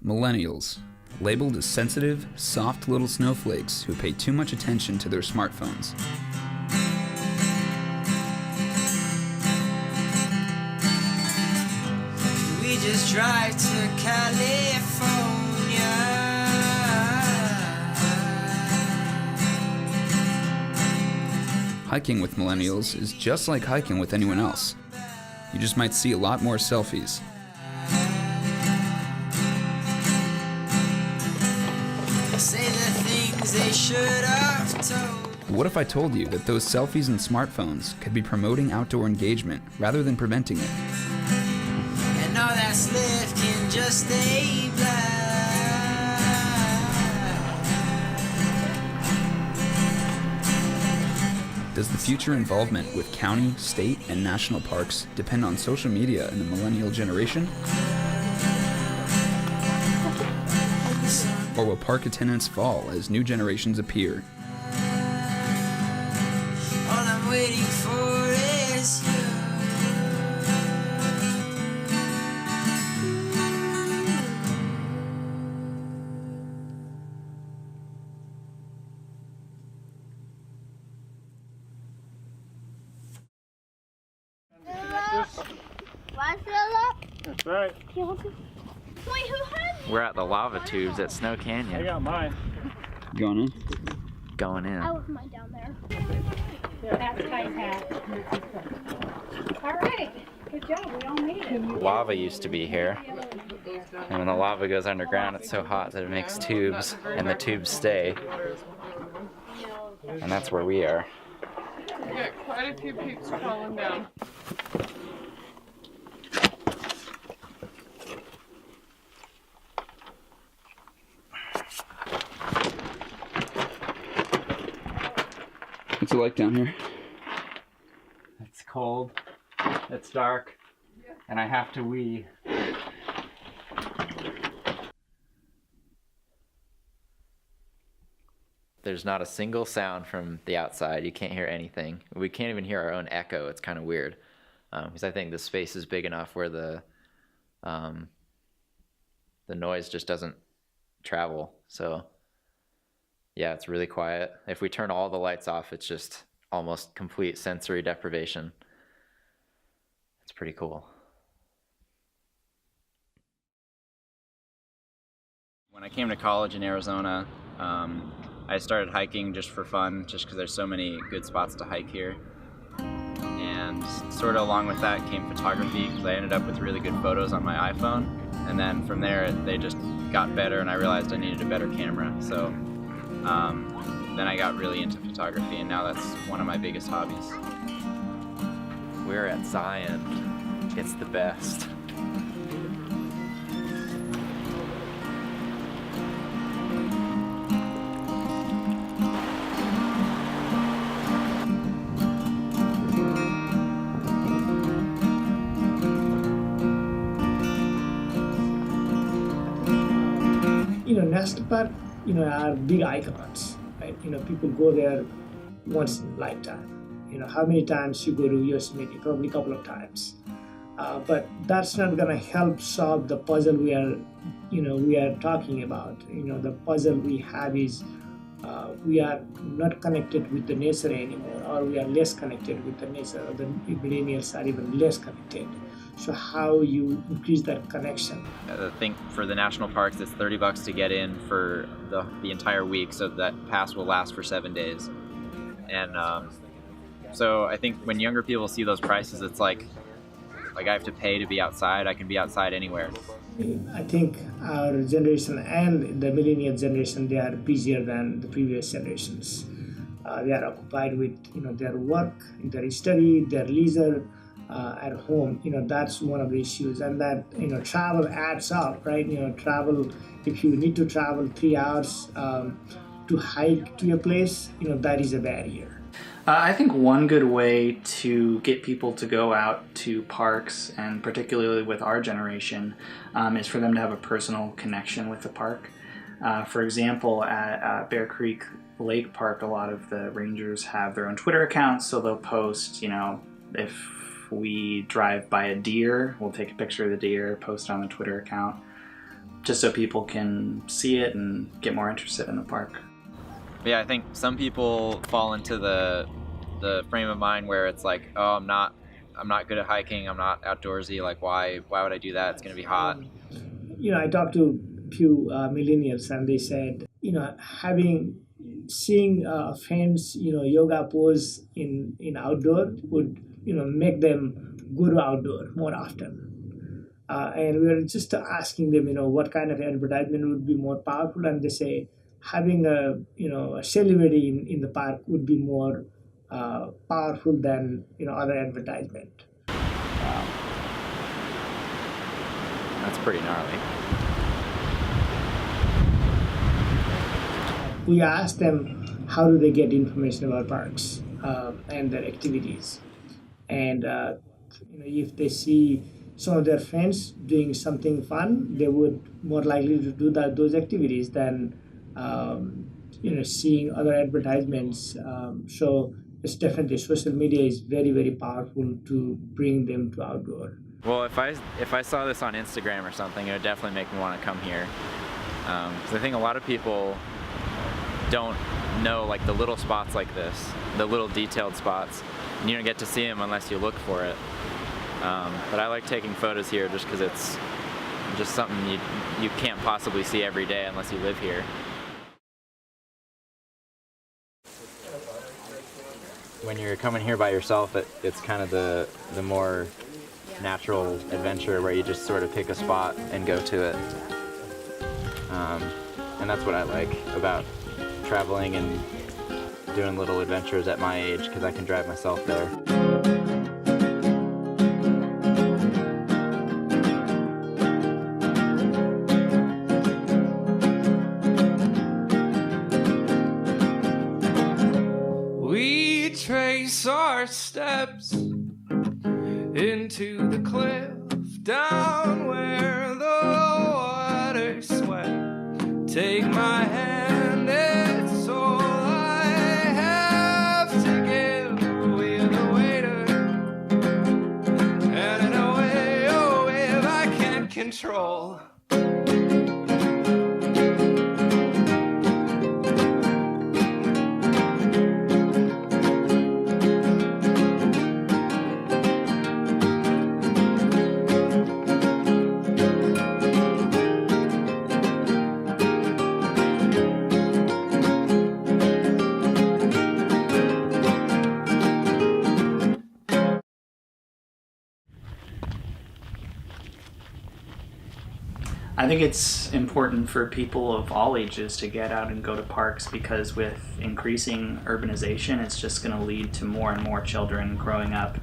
Millennials, labeled as sensitive, soft little snowflakes who pay too much attention to their smartphones. We just drive to California. Hiking with millennials is just like hiking with anyone else. You just might see a lot more selfies. Say the things they should have told. What if I told you that those selfies and smartphones could be promoting outdoor engagement rather than preventing it? And all that's left can just stay black. Does the future involvement with county, state, and national parks depend on social media in the millennial generation? Or will park attendance fall as new generations appear? All I'm waiting for is you. That's right. Wait, who had We're at the lava tubes at Snow Canyon. I got mine. Going in? Going in. I left mine down there. That's tight hat. All right, good job. We all made it. Lava used to be here. And when the lava goes underground, it's so hot that it makes tubes, and the tubes stay. And that's where we are. We got quite a few peeps crawling down. What's it like down here? It's cold, it's dark, and I have to wee. There's not a single sound from the outside. You can't hear anything. We can't even hear our own echo. It's kind of weird. Because I think the space is big enough where the noise just doesn't travel. So yeah, it's really quiet. If we turn all the lights off, it's just almost complete sensory deprivation. It's pretty cool. When I came to college in Arizona, I started hiking just for fun, just because there's so many good spots to hike here. And sort of along with that came photography, because I ended up with really good photos on my iPhone. And then from there, they just got better, and I realized I needed a better camera. So then I got really into photography, and now that's one of my biggest hobbies. We're at Zion. It's the best. National park, are big icons, right? People go there once in a lifetime. How many times you go to Yosemite? Probably a couple of times. But that's not gonna help solve the puzzle we are talking about. The puzzle we have is we are not connected with the nature anymore, or we are less connected with the nature, or the millennials are even less connected. So how you increase that connection? I think for the national parks, it's $30 to get in for the entire week, so that pass will last for 7 days. And so I think when younger people see those prices, it's like I have to pay to be outside. I can be outside anywhere. I think our generation and the millennial generation, they are busier than the previous generations. They are occupied with their work, their study, their leisure. At home, that's one of the issues, and that travel adds up, right? Travel, if you need to travel 3 hours to hike to a place, that is a barrier. I think one good way to get people to go out to parks, and particularly with our generation, is for them to have a personal connection with the park. For example, at Bear Creek Lake Park, a lot of the rangers have their own Twitter accounts, so they'll post, if we drive by a deer, we'll take a picture of the deer, post it on the Twitter account. just so people can see it and get more interested in the park. Yeah, I think some people fall into the frame of mind where it's like, oh, I'm not good at hiking, I'm not outdoorsy, like why would I do that? It's gonna be hot. I talked to a few millennials, and they said, seeing friends, yoga pose in outdoor would, make them go to outdoor more often. And we were just asking them, what kind of advertisement would be more powerful, and they say having a celebrity in the park would be more powerful than other advertisement. Wow. That's pretty gnarly. We asked them how do they get information about parks and their activities, and if they see some of their friends doing something fun, they would more likely to do those activities than seeing other advertisements. So it's definitely, social media is very, very powerful to bring them to outdoor. Well, if I saw this on Instagram or something, it would definitely make me want to come here. Because I think a lot of people don't know like the little spots like this, the little detailed spots. And you don't get to see them unless you look for it. But I like taking photos here just because it's just something you can't possibly see every day unless you live here. When you're coming here by yourself, it's kind of the more natural adventure where you just sort of pick a spot and go to it. And that's what I like about traveling and doing little adventures at my age, because I can drive myself there. We trace our steps into the cliff, down where the water sweat. Take my hand, it's all I have to give. We're the waiter, and in a way, oh, if I can't control. I think it's important for people of all ages to get out and go to parks, because with increasing urbanization, it's just going to lead to more and more children growing up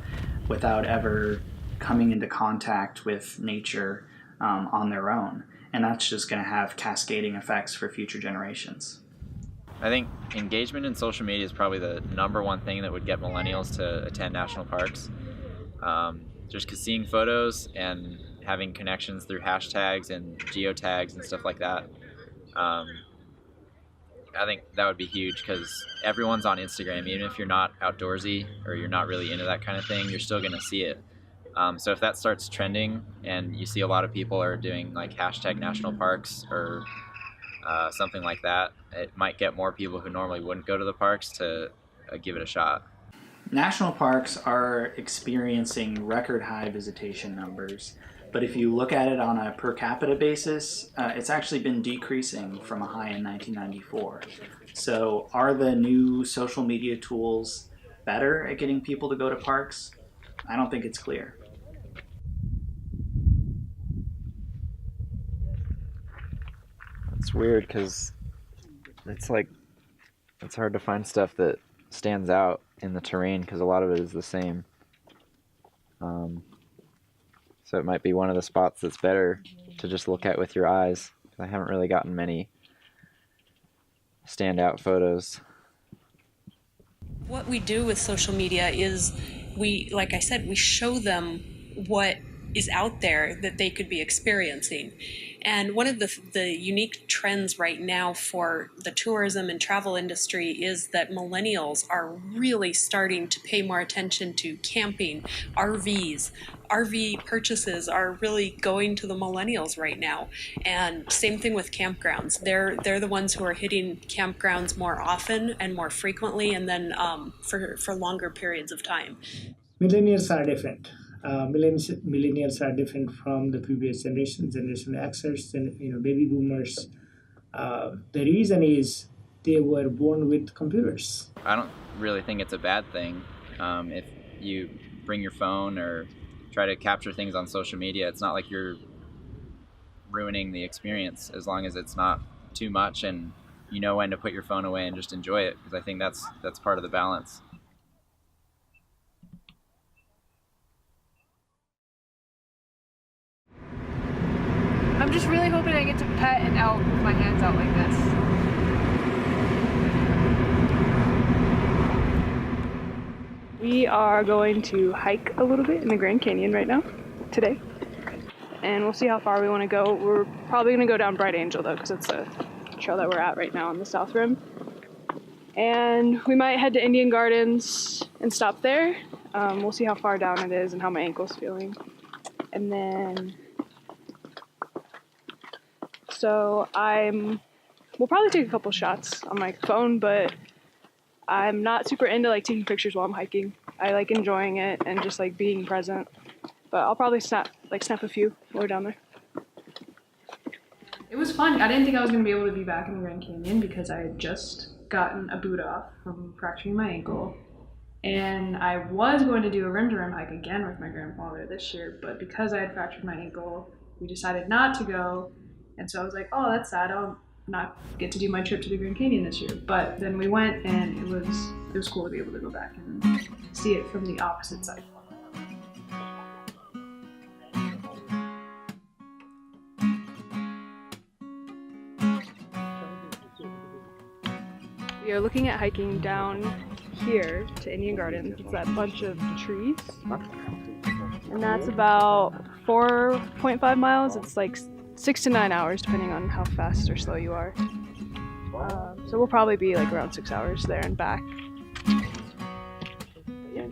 without ever coming into contact with nature on their own. And that's just going to have cascading effects for future generations. I think engagement in social media is probably the #1 thing that would get millennials to attend national parks. Just because seeing photos and having connections through hashtags and geotags and stuff like that. I think that would be huge, because everyone's on Instagram. Even if you're not outdoorsy or you're not really into that kind of thing, you're still going to see it. So if that starts trending and you see a lot of people are doing like hashtag national parks or something like that, it might get more people who normally wouldn't go to the parks to give it a shot. National parks are experiencing record high visitation numbers. But if you look at it on a per capita basis, it's actually been decreasing from a high in 1994. So are the new social media tools better at getting people to go to parks? I don't think it's clear. It's weird because it's hard to find stuff that stands out in the terrain, because a lot of it is the same. So it might be one of the spots that's better to just look at with your eyes. I haven't really gotten many standout photos. What we do with social media is like I said, we show them what is out there that they could be experiencing. And one of the unique trends right now for the tourism and travel industry is that millennials are really starting to pay more attention to camping, RVs, RV purchases are really going to the millennials right now, and same thing with campgrounds. They're the ones who are hitting campgrounds more often and more frequently, and then for longer periods of time. Millennials are different. Millennials are different from the previous generation Xers and baby boomers. The reason is they were born with computers. I don't really think it's a bad thing if you bring your phone or try to capture things on social media. It's not like you're ruining the experience, as long as it's not too much and you know when to put your phone away and just enjoy it, because I think that's part of the balance. I'm just really hoping I get to pet an elk with my hands out like this. We are going to hike a little bit in the Grand Canyon right now, today. And we'll see how far we want to go. We're probably going to go down Bright Angel though, because it's the trail that we're at right now on the South Rim. And we might head to Indian Gardens and stop there. We'll see how far down it is and how my ankle's feeling. And then, so we'll probably take a couple shots on my phone, but I'm not super into like taking pictures while I'm hiking. I like enjoying it and just like being present. But I'll probably snap a few while we're down there. It was fun. I didn't think I was going to be able to be back in the Grand Canyon because I had just gotten a boot off from fracturing my ankle. And I was going to do a rim-to-rim hike again with my grandfather this year, but because I had fractured my ankle, we decided not to go. And so I was like, oh, that's sad. I'll not get to do my trip to the Grand Canyon this year. But then we went, and it was cool to be able to go back and see it from the opposite side. We are looking at hiking down here to Indian Gardens. It's that bunch of trees. And that's about 4.5 miles. It's like 6 to 9 hours depending on how fast or slow you are. So we'll probably be like around 6 hours there and back. Yeah.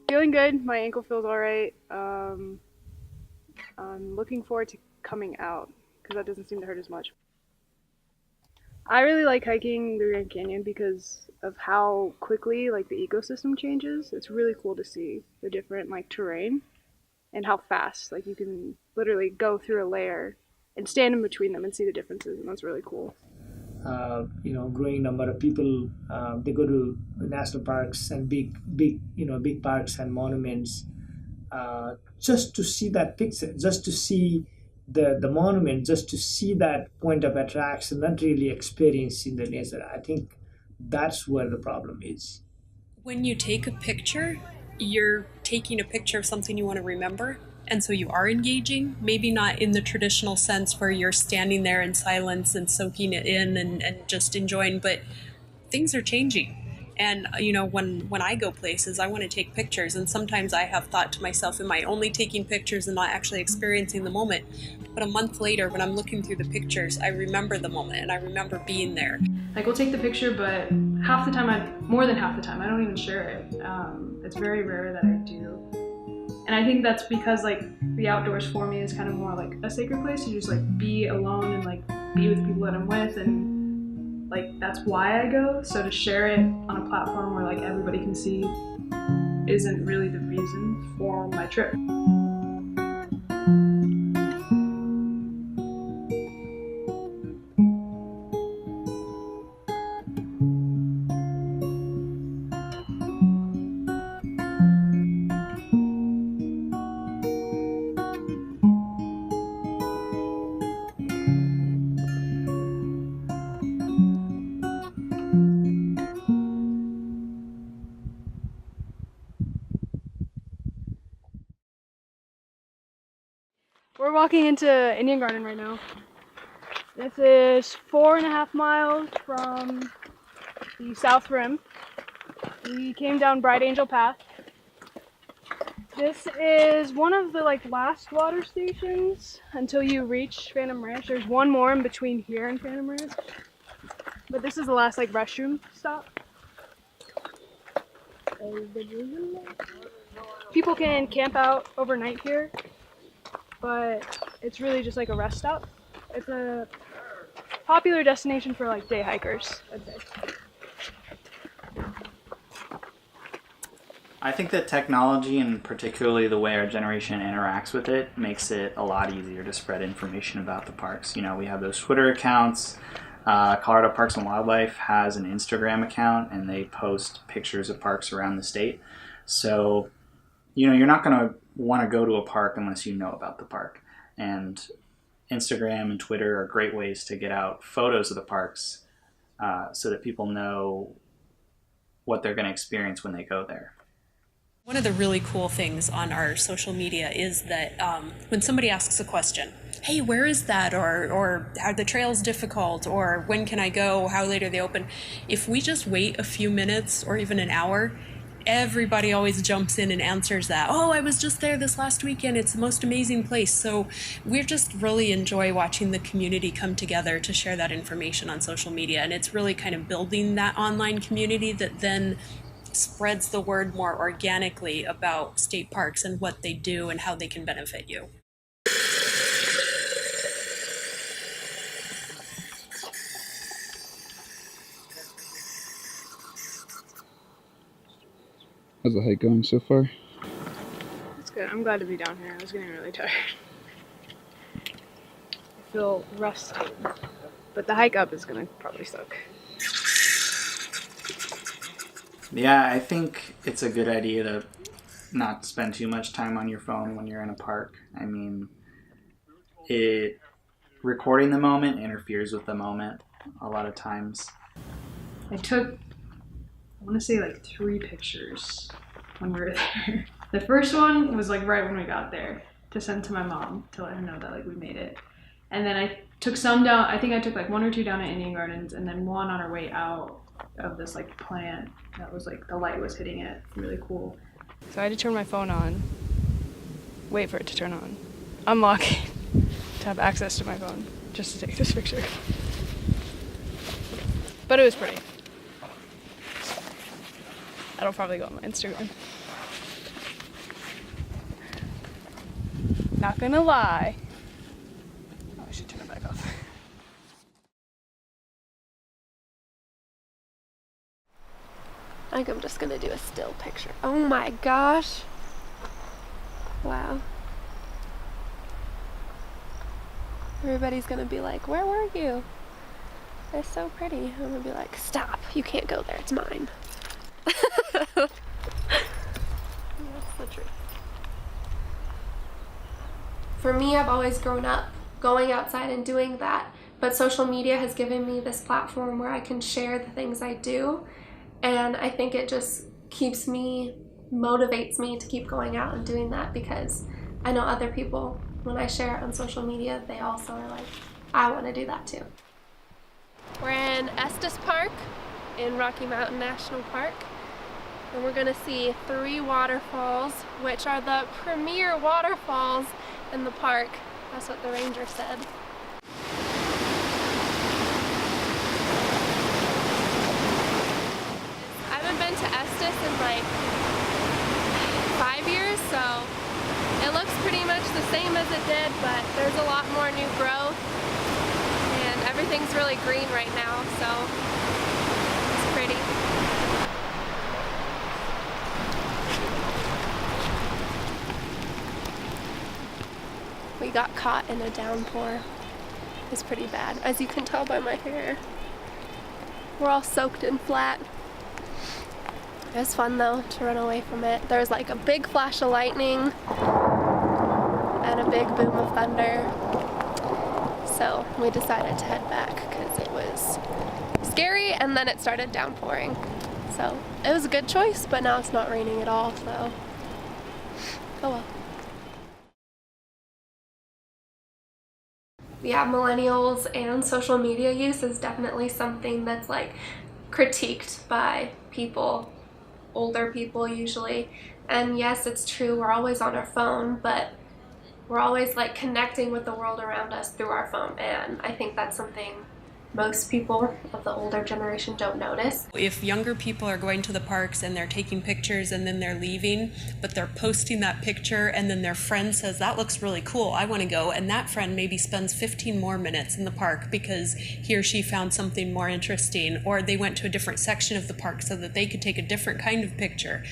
Feeling good. My ankle feels all right. I'm looking forward to coming out because that doesn't seem to hurt as much. I really like hiking the Grand Canyon because of how quickly like the ecosystem changes. It's really cool to see the different like terrain and how fast like you can literally go through a layer and stand in between them and see the differences, and that's really cool. Growing number of people, they go to national parks and big parks and monuments just to see that picture, just to see the monument, just to see that point of attraction, not really experiencing the nature. I think that's where the problem is. When you take a picture, you're taking a picture of something you want to remember. And so you are engaging, maybe not in the traditional sense where you're standing there in silence and soaking it in and just enjoying, but things are changing. And when I go places, I want to take pictures, and sometimes I have thought to myself, am I only taking pictures and not actually experiencing the moment? But a month later, when I'm looking through the pictures, I remember the moment and I remember being there. Like we'll take the picture, but more than half the time, I don't even share it. It's very rare that I do. And I think that's because like the outdoors for me is kind of more like a sacred place to just like be alone and like be with people that I'm with, and like that's why I go. So to share it on a platform where like everybody can see isn't really the reason for my trip. We're walking into Indian Garden right now. This is 4.5 miles from the South Rim. We came down Bright Angel Path. This is one of the last water stations until you reach Phantom Ranch. There's one more in between here and Phantom Ranch, but this is the last restroom stop. People can camp out overnight here, but it's really just like a rest stop. It's a popular destination for day hikers, I'd say. I think that technology, and particularly the way our generation interacts with it, makes it a lot easier to spread information about the parks. You know, we have those Twitter accounts. Colorado Parks and Wildlife has an Instagram account, and they post pictures of parks around the state. So, you know, you're not going to want to go to a park unless you know about the park. And Instagram and Twitter are great ways to get out photos of the parks so that people know what they're going to experience when they go there. One of the really cool things on our social media is that when somebody asks a question, hey, where is that? Or are the trails difficult? Or when can I go? How late are they open? If we just wait a few minutes or even an hour, everybody always jumps in and answers that. Oh, I was just there this last weekend. It's the most amazing place. So we just really enjoy watching the community come together to share that information on social media. And it's really kind of building that online community that then spreads the word more organically about state parks and what they do and how they can benefit you. How's the hike going so far? It's good. I'm glad to be down here. I was getting really tired. I feel rusty, but the hike up is gonna probably suck. Yeah, I think it's a good idea to not spend too much time on your phone when you're in a park. I mean, recording the moment interferes with the moment a lot of times. I took, I want to say 3 pictures when we were there. The first one was right when we got there to send to my mom to let her know that we made it. And then I took some down, I think I took 1 or 2 down at Indian Gardens, and then one on our way out of this plant that was the light was hitting it. Really cool. So I had to turn my phone on, wait for it to turn on, unlock it to have access to my phone just to take this picture. But it was pretty. That'll probably go on my Instagram. Not gonna lie. Oh, I should turn it back off. I think I'm just gonna do a still picture. Oh my gosh. Wow. Everybody's gonna be like, where were you? It's so pretty. I'm gonna be like, stop, you can't go there, it's mine. That's the truth. For me, I've always grown up going outside and doing that, but social media has given me this platform where I can share the things I do, and I think it just motivates me to keep going out and doing that, because I know other people, when I share it on social media, they also are like, I want to do that too. We're in Estes Park in Rocky Mountain National Park, and we're going to see 3 waterfalls, which are the premier waterfalls in the park. That's what the ranger said. I haven't been to Estes in 5 years, so it looks pretty much the same as it did, but there's a lot more new growth, and everything's really green right now, so it's pretty. We got caught in a downpour. It's pretty bad, as you can tell by my hair. We're all soaked in flat. It was fun though to run away from it. There was a big flash of lightning and a big boom of thunder. So we decided to head back because it was scary, and then it started downpouring. So it was a good choice, but now it's not raining at all, so oh well. Yeah, millennials and social media use is definitely something that's like critiqued by people, older people usually. And yes, it's true, we're always on our phone, but we're always like connecting with the world around us through our phone, and I think that's something most people of the older generation don't notice. If younger people are going to the parks and they're taking pictures and then they're leaving, but they're posting that picture and then their friend says, that looks really cool, I want to go, and that friend maybe spends 15 more minutes in the park because he or she found something more interesting, or they went to a different section of the park so that they could take a different kind of picture.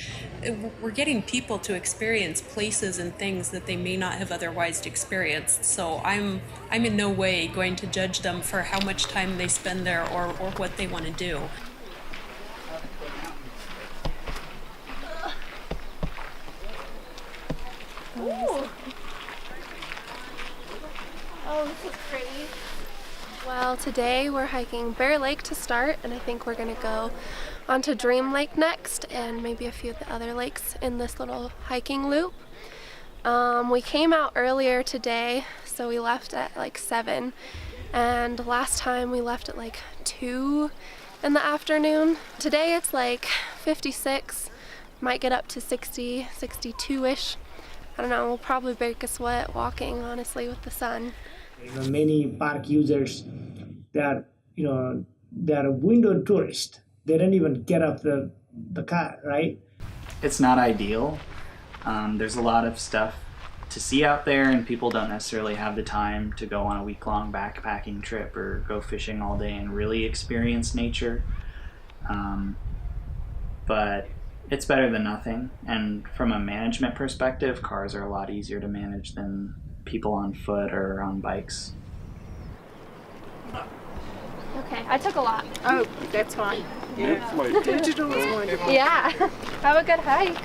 We're getting people to experience places and things that they may not have otherwise experienced, so I'm in no way going to judge them for how much time they spend there or what they want to do. Ooh. Oh, this is pretty. Well, today we're hiking Bear Lake to start, and I think we're gonna go onto Dream Lake next and maybe a few of the other lakes in this little hiking loop. We came out earlier today, so we left at like 7, and last time we left at like 2 in the afternoon. Today it's like 56, might get up to 60, 62-ish. I don't know, we'll probably break a sweat walking, honestly, with the sun. Many park users, they are window tourists. They don't even get off the car, right? It's not ideal. There's a lot of stuff to see out there, and people don't necessarily have the time to go on a week-long backpacking trip or go fishing all day and really experience nature. But it's better than nothing, and from a management perspective, cars are a lot easier to manage than people on foot or on bikes. Okay, I took a lot. Oh, that's fine. Yeah. Digital is wonderful. Yeah, have a good hike.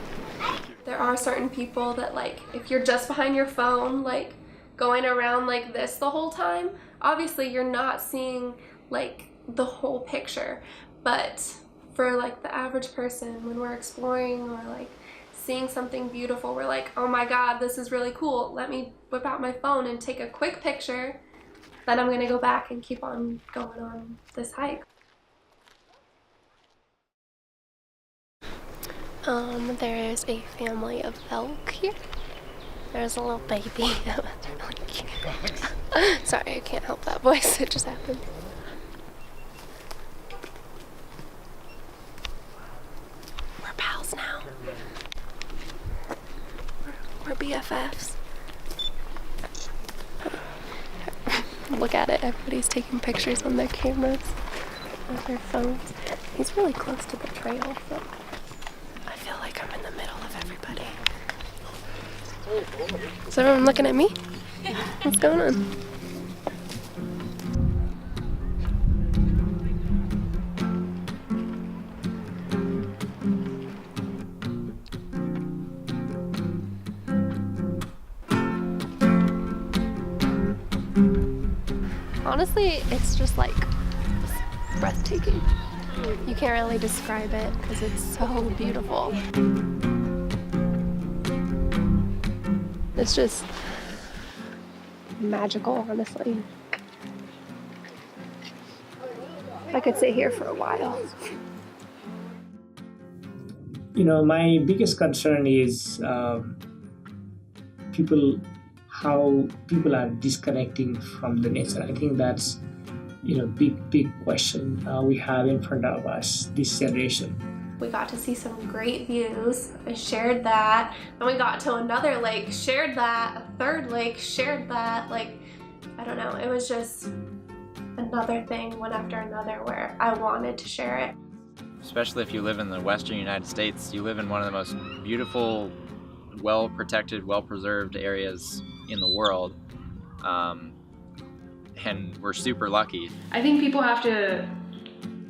There are certain people that, like, if you're just behind your phone, like going around like this the whole time, obviously you're not seeing like the whole picture. But for like the average person, when we're exploring or like seeing something beautiful, we're like, oh my god, this is really cool, let me whip out my phone and take a quick picture, then I'm gonna go back and keep on going on this hike. There is a family of elk here. There's a little baby. That was really cute. Sorry, I can't help that voice, it just happened. We're pals now. We're BFFs. Look at it, everybody's taking pictures on their cameras, with their phones. He's really close to the trail, so I feel like I'm in the middle of everybody. Is everyone looking at me? What's going on? Honestly, it's just like breathtaking. You can't really describe it because it's so beautiful. It's just magical, honestly. I could sit here for a while. My biggest concern is how people are disconnecting from the nature. I think that's big question we have in front of us this generation. We got to see some great views. I shared that. Then we got to another lake, shared that. A third lake, shared that. Like, I don't know. It was just another thing, one after another, where I wanted to share it. Especially if you live in the western United States, you live in one of the most beautiful, well-protected, well-preserved areas in the world. And we're super lucky. I think people have to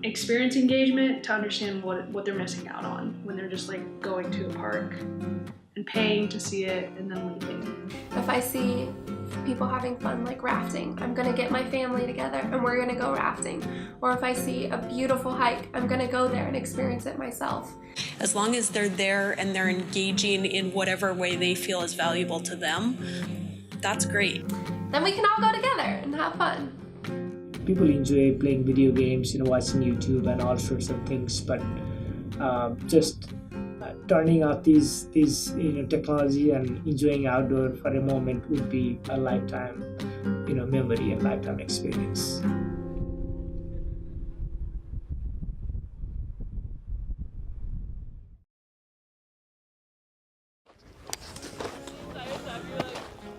experience engagement to understand what they're missing out on when they're just like going to a park and paying to see it and then leaving. If I see people having fun like rafting, I'm gonna get my family together and we're gonna go rafting. Or if I see a beautiful hike, I'm gonna go there and experience it myself. As long as they're there and they're engaging in whatever way they feel is valuable to them, that's great. then we can all go together and have fun. People enjoy playing video games, watching YouTube and all sorts of things, but just turning out these technology and enjoying outdoor for a moment would be a lifetime memory and lifetime experience.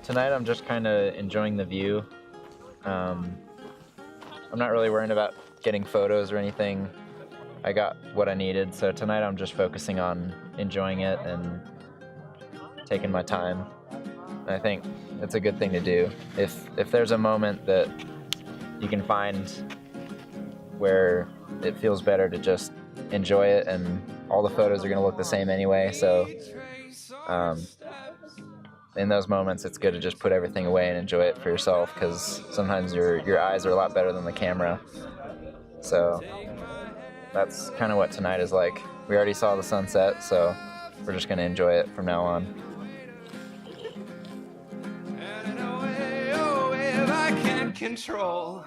Tonight I'm just kind of enjoying the view. I'm not really worrying about getting photos or anything. I got what I needed, so tonight I'm just focusing on enjoying it and taking my time. I think it's a good thing to do. If there's a moment that you can find where it feels better to just enjoy it, and all the photos are going to look the same anyway, so in those moments it's good to just put everything away and enjoy it for yourself, because sometimes your eyes are a lot better than the camera. So that's kind of what tonight is like. We already saw the sunset, so we're just going to enjoy it from now on. And in a way, oh, if I can't control